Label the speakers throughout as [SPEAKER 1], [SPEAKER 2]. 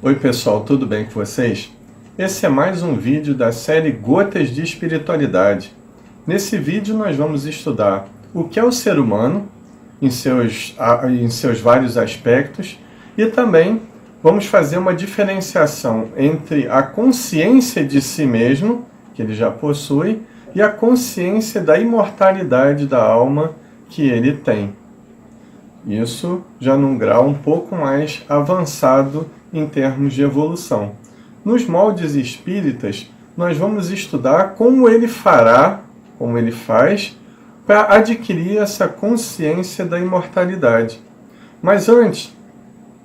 [SPEAKER 1] Oi pessoal, tudo bem com vocês? Esse é mais um vídeo da série Gotas de Espiritualidade. Nesse vídeo nós vamos estudar o que é o ser humano em seus vários aspectos e também vamos fazer uma diferenciação entre a consciência de si mesmo, que ele já possui, e a consciência da imortalidade da alma que ele tem. Isso já num grau um pouco mais avançado em termos de evolução. Nos moldes espíritas, nós vamos estudar como ele faz, para adquirir essa consciência da imortalidade. Mas antes,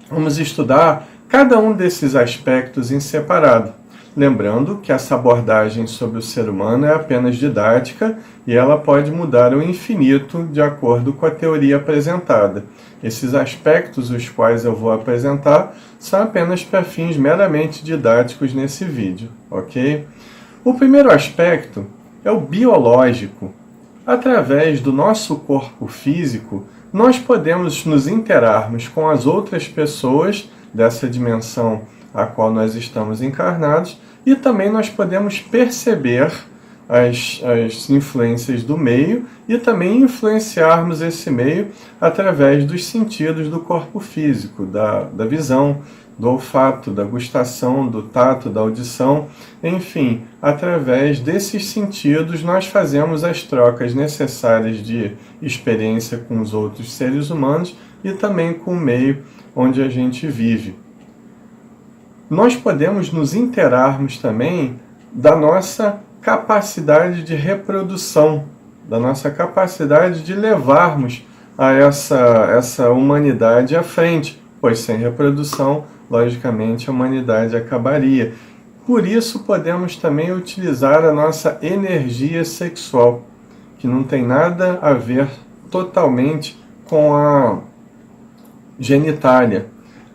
[SPEAKER 1] vamos estudar cada um desses aspectos em separado. Lembrando que essa abordagem sobre o ser humano é apenas didática e ela pode mudar ao infinito de acordo com a teoria apresentada. Esses aspectos, os quais eu vou apresentar, são apenas para fins meramente didáticos nesse vídeo, ok? O primeiro aspecto é o biológico. Através do nosso corpo físico, nós podemos nos interarmos com as outras pessoas dessa dimensão a qual nós estamos encarnados, e também nós podemos perceber as influências do meio e também influenciarmos esse meio através dos sentidos do corpo físico, da visão, do olfato, da gustação, do tato, da audição, enfim, através desses sentidos nós fazemos as trocas necessárias de experiência com os outros seres humanos e também com o meio onde a gente vive. Nós podemos nos interarmos também da nossa capacidade de reprodução, da nossa capacidade de levarmos a essa humanidade à frente, pois sem reprodução, logicamente, a humanidade acabaria. Por isso, podemos também utilizar a nossa energia sexual, que não tem nada a ver totalmente com a genitália.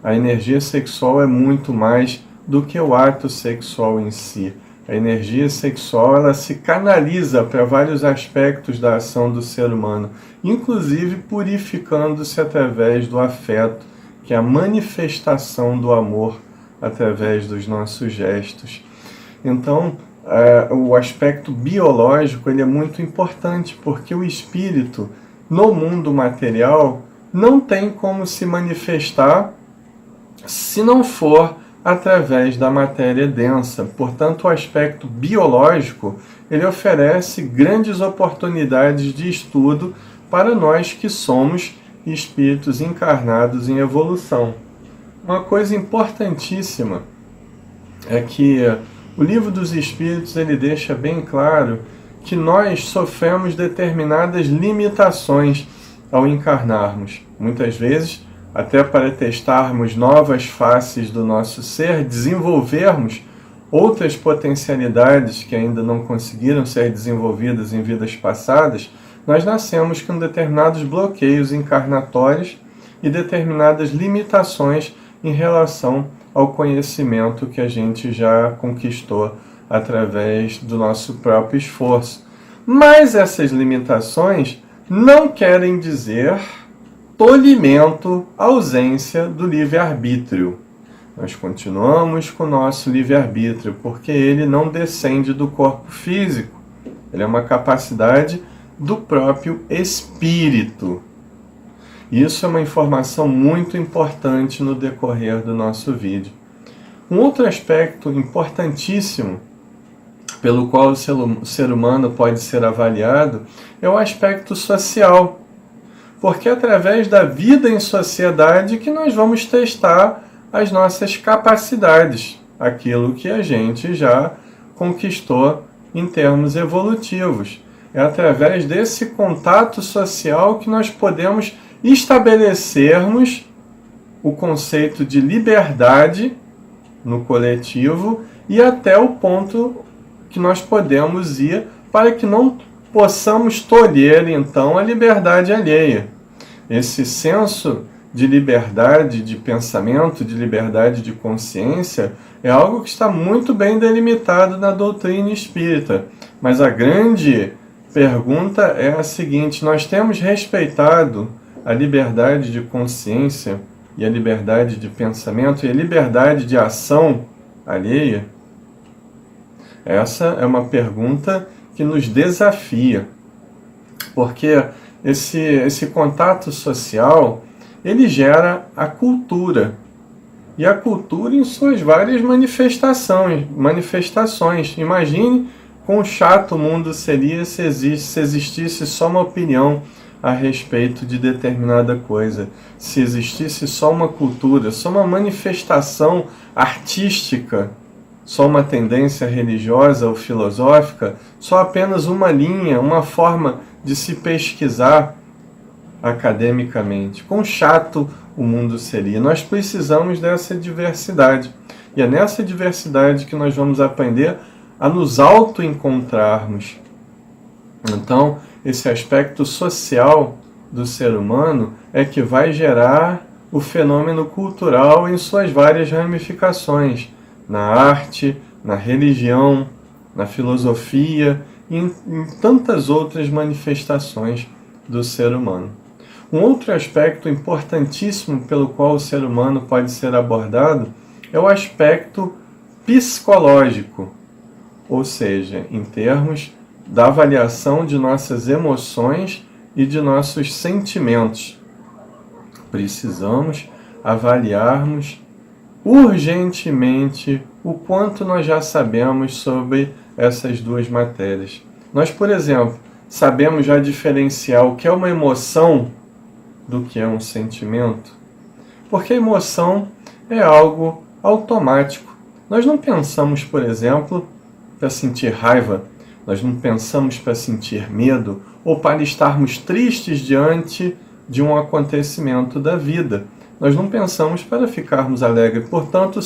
[SPEAKER 1] A energia sexual é muito mais do que o ato sexual em si. A energia sexual ela se canaliza para vários aspectos da ação do ser humano, inclusive purificando-se através do afeto, que é a manifestação do amor através dos nossos gestos. Então, o aspecto biológico ele é muito importante, porque o espírito, no mundo material, não tem como se manifestar se não for através da matéria densa. Portanto, o aspecto biológico ele oferece grandes oportunidades de estudo para nós que somos espíritos encarnados em evolução. Uma coisa importantíssima é que o Livro dos Espíritos ele deixa bem claro que nós sofremos determinadas limitações ao encarnarmos. Muitas vezes, até para testarmos novas faces do nosso ser, desenvolvermos outras potencialidades que ainda não conseguiram ser desenvolvidas em vidas passadas, nós nascemos com determinados bloqueios encarnatórios e determinadas limitações em relação ao conhecimento que a gente já conquistou através do nosso próprio esforço. Mas essas limitações não querem dizer tolimento, ausência do livre-arbítrio. Nós continuamos com o nosso livre-arbítrio, porque ele não descende do corpo físico. Ele é uma capacidade do próprio espírito. Isso é uma informação muito importante no decorrer do nosso vídeo. Um outro aspecto importantíssimo pelo qual o ser humano pode ser avaliado é o aspecto social. Porque é através da vida em sociedade que nós vamos testar as nossas capacidades, aquilo que a gente já conquistou em termos evolutivos. É através desse contato social que nós podemos estabelecermos o conceito de liberdade no coletivo e até o ponto que nós podemos ir para que não possamos tolher, então, a liberdade alheia. Esse senso de liberdade de pensamento, de liberdade de consciência, é algo que está muito bem delimitado na doutrina espírita. Mas a grande pergunta é a seguinte: nós temos respeitado a liberdade de consciência e a liberdade de pensamento e a liberdade de ação alheia? Essa é uma pergunta que nos desafia, porque esse contato social, ele gera a cultura, e a cultura em suas várias manifestações. Imagine quão chato o mundo seria se existisse só uma opinião a respeito de determinada coisa, se existisse só uma cultura, só uma manifestação artística, só uma tendência religiosa ou filosófica, só apenas uma linha, uma forma de se pesquisar academicamente. Quão chato o mundo seria. Nós precisamos dessa diversidade. E é nessa diversidade que nós vamos aprender a nos auto-encontrarmos. Então, esse aspecto social do ser humano é que vai gerar o fenômeno cultural em suas várias ramificações, na arte, na religião, na filosofia e em tantas outras manifestações do ser humano. Um outro aspecto importantíssimo pelo qual o ser humano pode ser abordado é o aspecto psicológico, ou seja, em termos da avaliação de nossas emoções e de nossos sentimentos. Precisamos avaliarmos urgentemente o quanto nós já sabemos sobre essas duas matérias. Nós, por exemplo, sabemos já diferenciar o que é uma emoção do que é um sentimento? Porque a emoção é algo automático. Nós não pensamos, por exemplo, para sentir raiva, nós não pensamos para sentir medo ou para estarmos tristes diante de um acontecimento da vida. Nós não pensamos para ficarmos alegres. Portanto,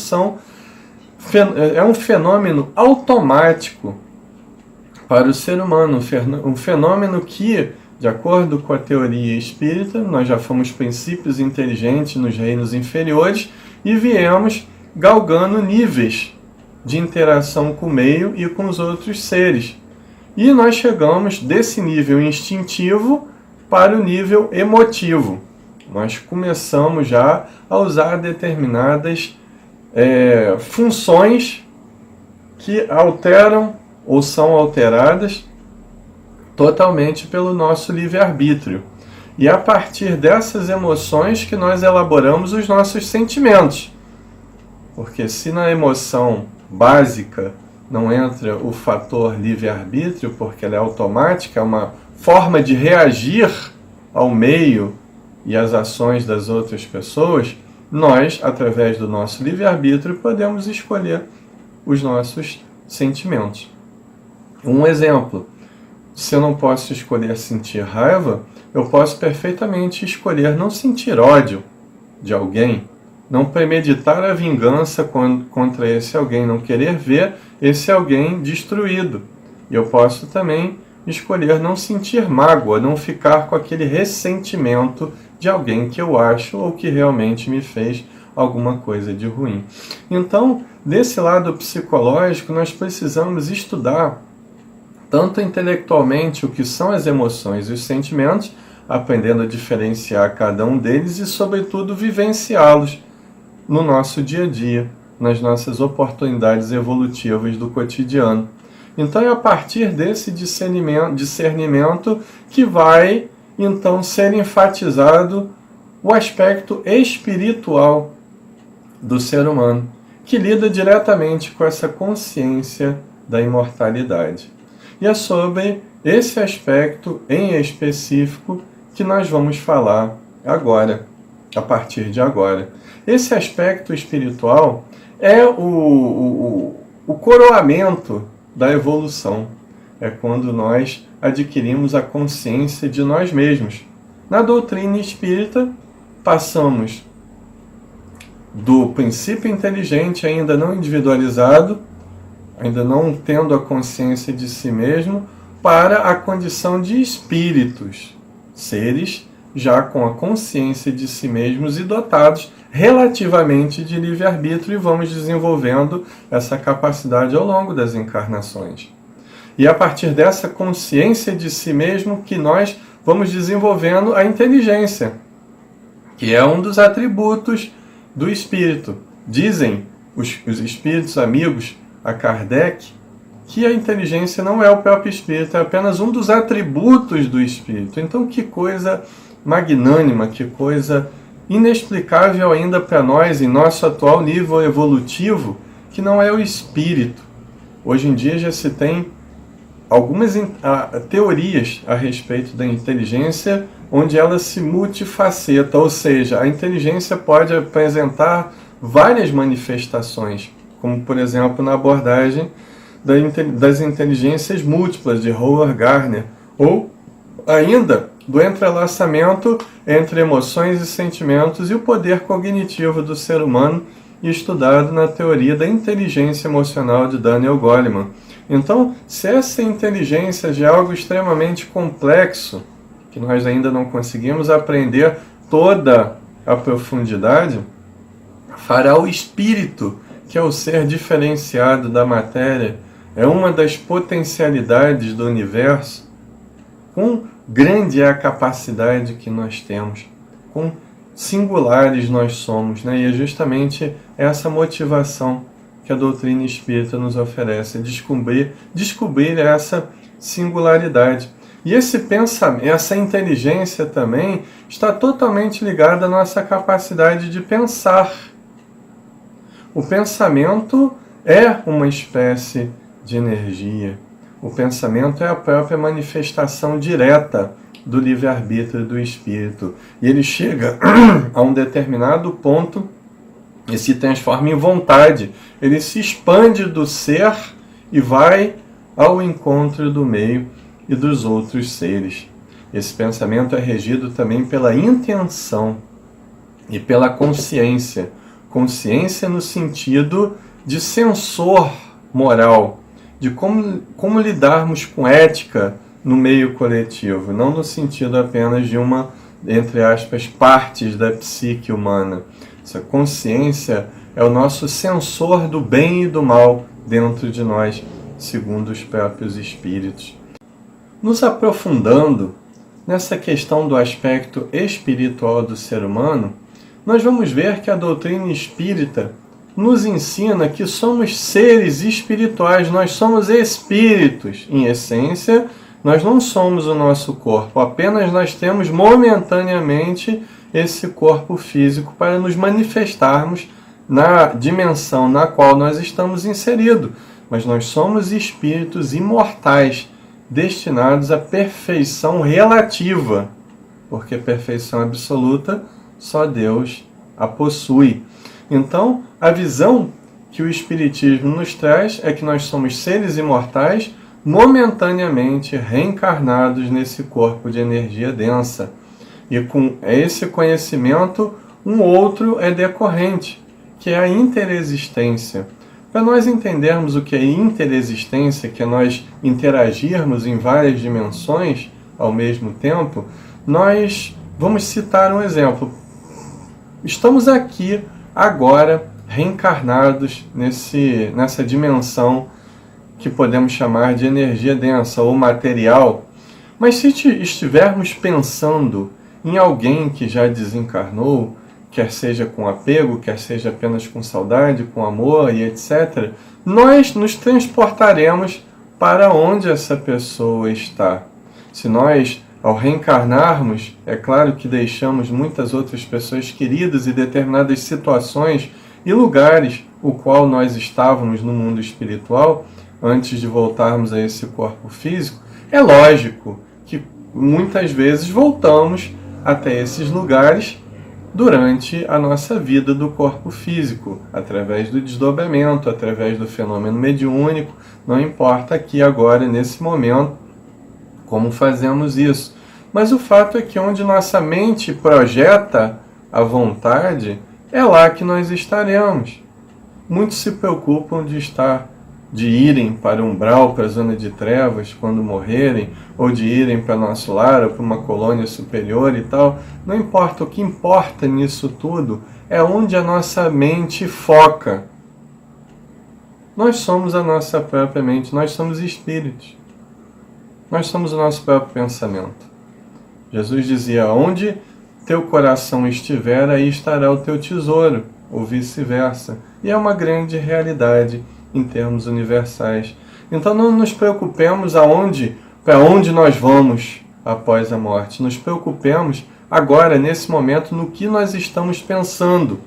[SPEAKER 1] é um fenômeno automático para o ser humano, um fenômeno que, de acordo com a teoria espírita, nós já fomos princípios inteligentes nos reinos inferiores e viemos galgando níveis de interação com o meio e com os outros seres. E nós chegamos desse nível instintivo para o nível emotivo. Nós começamos já a usar determinadas funções que alteram ou são alteradas totalmente pelo nosso livre-arbítrio. E é a partir dessas emoções que nós elaboramos os nossos sentimentos. Porque se na emoção básica não entra o fator livre-arbítrio, porque ela é automática, é uma forma de reagir ao meio e às ações das outras pessoas, nós, através do nosso livre-arbítrio, podemos escolher os nossos sentimentos. Um exemplo: se eu não posso escolher sentir raiva, eu posso perfeitamente escolher não sentir ódio de alguém, não premeditar a vingança contra esse alguém, não querer ver esse alguém destruído. E eu posso também escolher não sentir mágoa, não ficar com aquele ressentimento de alguém que eu acho ou que realmente me fez alguma coisa de ruim. Então, desse lado psicológico, nós precisamos estudar tanto intelectualmente o que são as emoções e os sentimentos, aprendendo a diferenciar cada um deles e, sobretudo, vivenciá-los no nosso dia a dia, nas nossas oportunidades evolutivas do cotidiano. Então é a partir desse discernimento que vai, então, ser enfatizado o aspecto espiritual do ser humano, que lida diretamente com essa consciência da imortalidade. E é sobre esse aspecto em específico que nós vamos falar agora, a partir de agora. Esse aspecto espiritual é o coroamento da evolução. É quando nós adquirimos a consciência de nós mesmos. Na doutrina espírita, passamos do princípio inteligente ainda não individualizado, ainda não tendo a consciência de si mesmo, para a condição de espíritos, seres já com a consciência de si mesmos e dotados relativamente de livre-arbítrio, e vamos desenvolvendo essa capacidade ao longo das encarnações. E a partir dessa consciência de si mesmo que nós vamos desenvolvendo a inteligência, que é um dos atributos do espírito. Dizem os espíritos amigos a Kardec que a inteligência não é o próprio espírito, é apenas um dos atributos do espírito. Então, que coisa magnânima, que coisa inexplicável ainda para nós, em nosso atual nível evolutivo, que não é o espírito. Hoje em dia já se tem algumas teorias a respeito da inteligência, onde ela se multifaceta, ou seja, a inteligência pode apresentar várias manifestações, como por exemplo na abordagem das inteligências múltiplas de Howard Gardner, ou ainda do entrelaçamento entre emoções e sentimentos e o poder cognitivo do ser humano, estudado na teoria da inteligência emocional de Daniel Goleman. Então, se essa inteligência de algo extremamente complexo, que nós ainda não conseguimos aprender toda a profundidade, fará o espírito, que é o ser diferenciado da matéria, é uma das potencialidades do universo, quão grande é a capacidade que nós temos, quão singulares nós somos, né? E é justamente essa motivação que a doutrina espírita nos oferece, descobrir essa singularidade. E esse pensamento, essa inteligência também está totalmente ligada à nossa capacidade de pensar. O pensamento é uma espécie de energia. O pensamento é a própria manifestação direta do livre-arbítrio do espírito. E ele chega a um determinado ponto e se transforma em vontade. Ele se expande do ser e vai ao encontro do meio e dos outros seres. Esse pensamento é regido também pela intenção e pela consciência. Consciência no sentido de sensor moral, de como lidarmos com ética no meio coletivo, não no sentido apenas de uma, entre aspas, partes da psique humana. Essa consciência é o nosso sensor do bem e do mal dentro de nós, segundo os próprios espíritos. Nos aprofundando nessa questão do aspecto espiritual do ser humano, nós vamos ver que a doutrina espírita nos ensina que somos seres espirituais, nós somos espíritos. Em essência, nós não somos o nosso corpo, apenas nós temos momentaneamente esse corpo físico para nos manifestarmos na dimensão na qual nós estamos inseridos. Mas nós somos espíritos imortais, destinados à perfeição relativa, porque perfeição absoluta só Deus a possui. Então, a visão que o Espiritismo nos traz é que nós somos seres imortais, momentaneamente reencarnados nesse corpo de energia densa. E com esse conhecimento, um outro é decorrente, que é a interexistência. Para nós entendermos o que é interexistência, que é nós interagirmos em várias dimensões ao mesmo tempo, nós vamos citar um exemplo. Estamos aqui agora reencarnados nessa dimensão que podemos chamar de energia densa ou material, mas se estivermos pensando em alguém que já desencarnou, quer seja com apego, quer seja apenas com saudade, com amor e etc., nós nos transportaremos para onde essa pessoa está. Se nós, ao reencarnarmos, é claro que deixamos muitas outras pessoas queridas e determinadas situações e lugares o qual nós estávamos no mundo espiritual, antes de voltarmos a esse corpo físico, é lógico que muitas vezes voltamos até esses lugares durante a nossa vida do corpo físico, através do desdobramento, através do fenômeno mediúnico, não importa aqui agora, nesse momento, como fazemos isso. Mas o fato é que onde nossa mente projeta a vontade, é lá que nós estaremos. Muitos se preocupam de irem para o umbral, para a zona de trevas, quando morrerem, ou de irem para nosso lar, ou para uma colônia superior e tal. Não importa, o que importa nisso tudo é onde a nossa mente foca. Nós somos a nossa própria mente, nós somos espíritos. Nós somos o nosso próprio pensamento. Jesus dizia, onde teu coração estiver, aí estará o teu tesouro, ou vice-versa. E é uma grande realidade em termos universais. Então não nos preocupemos para onde nós vamos após a morte. Nos preocupemos agora, nesse momento, no que nós estamos pensando.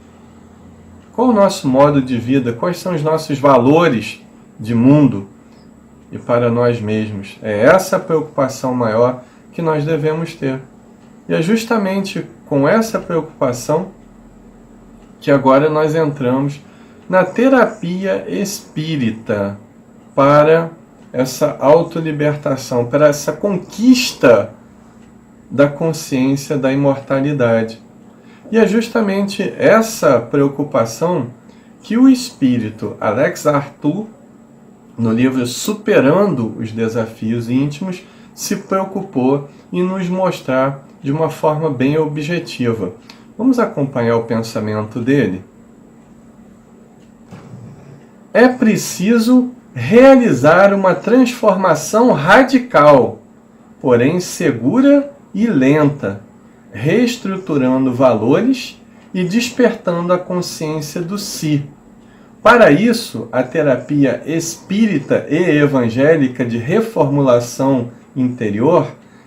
[SPEAKER 1] Qual o nosso modo de vida? Quais são os nossos valores de mundo e para nós mesmos? É essa a preocupação maior que nós devemos ter. E é justamente com essa preocupação que agora nós entramos na terapia espírita para essa autolibertação, para essa conquista da consciência da imortalidade. E é justamente essa preocupação que o espírito Alex Arthur, no livro Superando os Desafios Íntimos, se preocupou em nos mostrar de uma forma bem objetiva. Vamos acompanhar o pensamento dele? É preciso realizar uma transformação radical, porém segura e lenta, reestruturando valores e despertando a consciência do si. Para isso, a terapia espírita e evangélica de reformulação interior,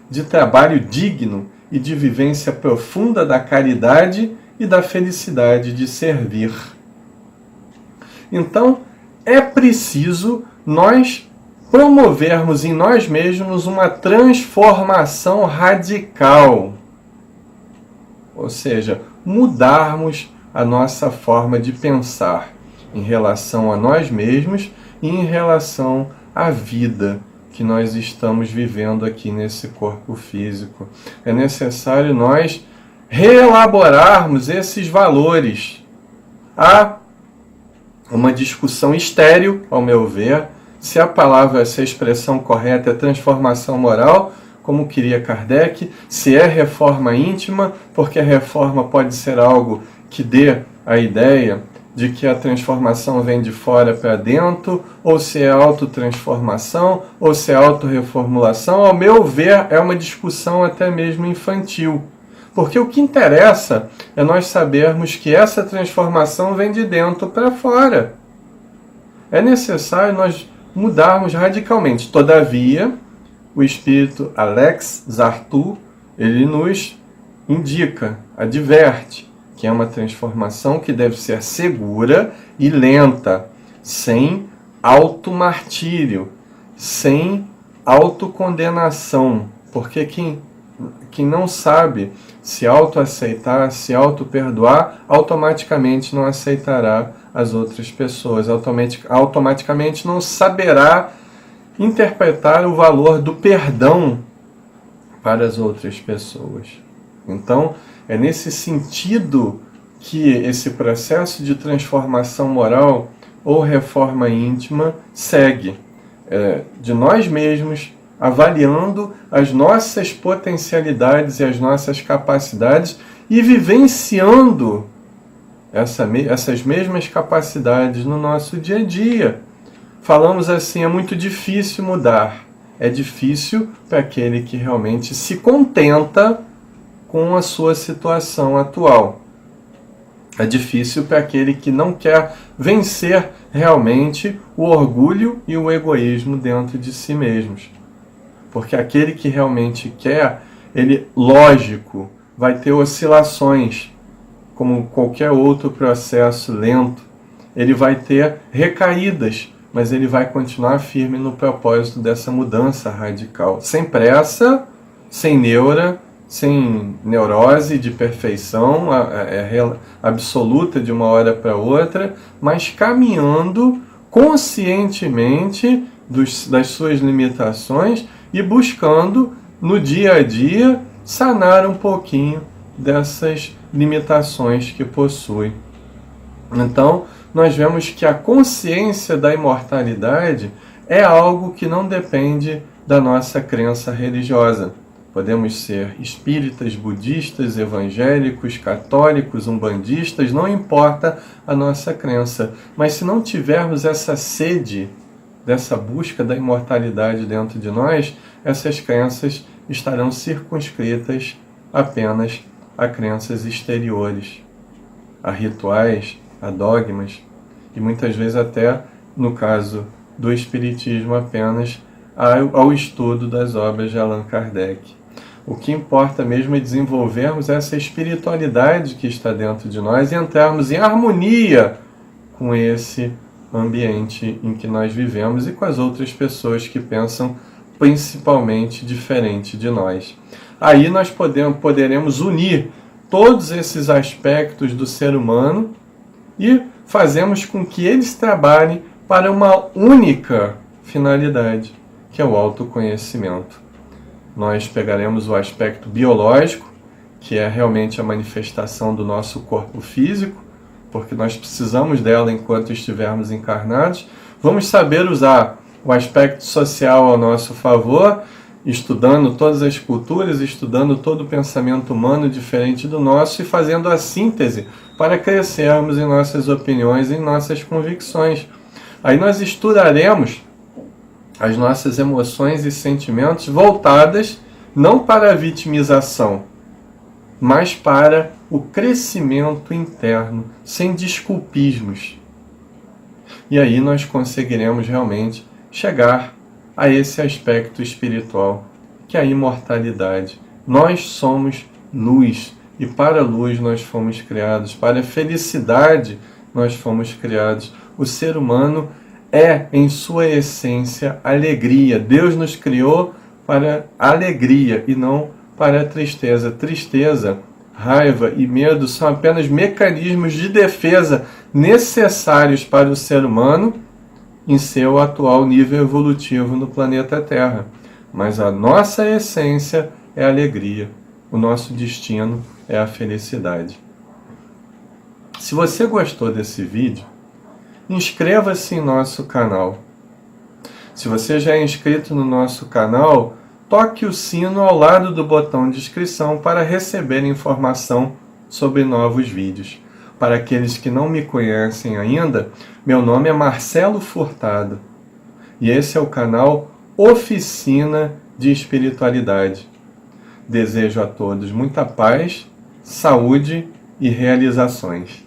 [SPEAKER 1] de trabalho digno e de vivência profunda da caridade e da felicidade de servir. Então, é preciso nós promovermos em nós mesmos uma transformação radical. Ou seja, mudarmos a nossa forma de pensar em relação a nós mesmos e em relação à vida que nós estamos vivendo aqui nesse corpo físico. É necessário nós reelaborarmos esses valores. Há uma discussão estéril, ao meu ver, se a palavra, se a expressão correta é transformação moral, como queria Kardec, se é reforma íntima, porque a reforma pode ser algo que dê a ideia de que a transformação vem de fora para dentro, ou se é autotransformação, ou se é autorreformulação. Ao meu ver, é uma discussão até mesmo infantil. Porque o que interessa é nós sabermos que essa transformação vem de dentro para fora. É necessário nós mudarmos radicalmente. Todavia, o espírito Alex Arthur, ele nos indica, adverte, que é uma transformação que deve ser segura e lenta, sem automartírio, sem autocondenação, porque quem não sabe se autoaceitar, se autoperdoar, automaticamente não aceitará as outras pessoas, automaticamente não saberá interpretar o valor do perdão para as outras pessoas. Então, é nesse sentido que esse processo de transformação moral ou reforma íntima segue. De nós mesmos, avaliando as nossas potencialidades e as nossas capacidades e vivenciando essas mesmas capacidades no nosso dia a dia. Falamos assim, é muito difícil mudar. É difícil para aquele que realmente se contenta com a sua situação atual. É difícil para aquele que não quer vencer realmente o orgulho e o egoísmo dentro de si mesmos. Porque aquele que realmente quer, ele, lógico, vai ter oscilações, como qualquer outro processo lento. Ele vai ter recaídas, mas ele vai continuar firme no propósito dessa mudança radical. Sem pressa, sem neura, sem neurose de perfeição absoluta de uma hora para outra, mas caminhando conscientemente das suas limitações e buscando, no dia a dia, sanar um pouquinho dessas limitações que possui. Então, nós vemos que a consciência da imortalidade é algo que não depende da nossa crença religiosa. Podemos ser espíritas, budistas, evangélicos, católicos, umbandistas, não importa a nossa crença. Mas se não tivermos essa sede, dessa busca da imortalidade dentro de nós, essas crenças estarão circunscritas apenas a crenças exteriores, a rituais, a dogmas, e muitas vezes até, no caso do Espiritismo, apenas ao estudo das obras de Allan Kardec. O que importa mesmo é desenvolvermos essa espiritualidade que está dentro de nós e entrarmos em harmonia com esse ambiente em que nós vivemos e com as outras pessoas que pensam principalmente diferente de nós. Aí nós poderemos unir todos esses aspectos do ser humano e fazemos com que eles trabalhem para uma única finalidade, que é o autoconhecimento. Nós pegaremos o aspecto biológico, que é realmente a manifestação do nosso corpo físico, porque nós precisamos dela enquanto estivermos encarnados. Vamos saber usar o aspecto social ao nosso favor, estudando todas as culturas, estudando todo o pensamento humano diferente do nosso e fazendo a síntese para crescermos em nossas opiniões e em nossas convicções. Aí nós estudaremos as nossas emoções e sentimentos voltadas não para a vitimização, mas para o crescimento interno, sem desculpismos. E aí nós conseguiremos realmente chegar a esse aspecto espiritual, que é a imortalidade. Nós somos luz, e para a luz nós fomos criados, para a felicidade nós fomos criados. O ser humano é, em sua essência, alegria. Deus nos criou para alegria e não para a tristeza. Tristeza, raiva e medo são apenas mecanismos de defesa necessários para o ser humano em seu atual nível evolutivo no planeta Terra. Mas a nossa essência é a alegria. O nosso destino é a felicidade. Se você gostou desse vídeo, inscreva-se em nosso canal. Se você já é inscrito no nosso canal, toque o sino ao lado do botão de inscrição para receber informação sobre novos vídeos. Para aqueles que não me conhecem ainda, meu nome é Marcelo Furtado e esse é o canal Oficina de Espiritualidade. Desejo a todos muita paz, saúde e realizações.